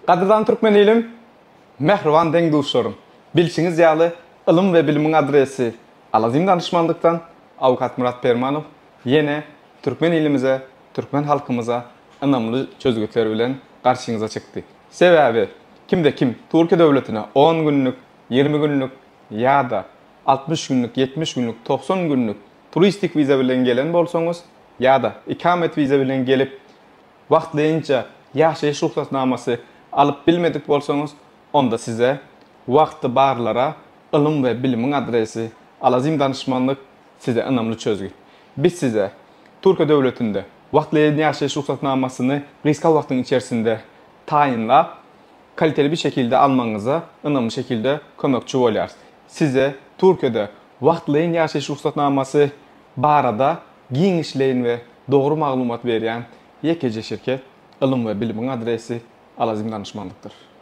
Qadırdan Türkmen ilim, mehriban den duşlarım. Bilşiniz ýaly ilm we bilimiň adresi Alazim danışmanlıktan avukat Murat Permanov yine Türkmen ilimize, Türkmen halkımıza anlamlı çözgütler bilen karşınıza çıktı. Sebebi kimde kim Türkiye devletine 10 günlük, 20 günlük ya da 60 günlük, 70 günlük, 90 günlük turistik vize bilen gelen bolsoňuz ya da ikamet vize bilen gelip wagtlaýynça ýaşaýyş ruhsatnamasy alıp bilmedik bolsoňuz, onda size wagty barlara ilm ve bilimiň adresi Alazim danışmanlık size anlamlı çözgü. Biz size Türkiye devletinde wagtlaýan ýaşaýyş ruhsatnamasyny riskal wagtyň içerisinde taýinlap kaliteli bir şekilde almaňyza anlamlı şekilde kömekçi bolýar. Size Türkiye'de wagtlaýan ýaşaýyş ruhsatnamasy barada giň işleýän we dogry maglumat berýän ýekeje şirket ilm we bilimiň adresi Alazim danışmanlıktır.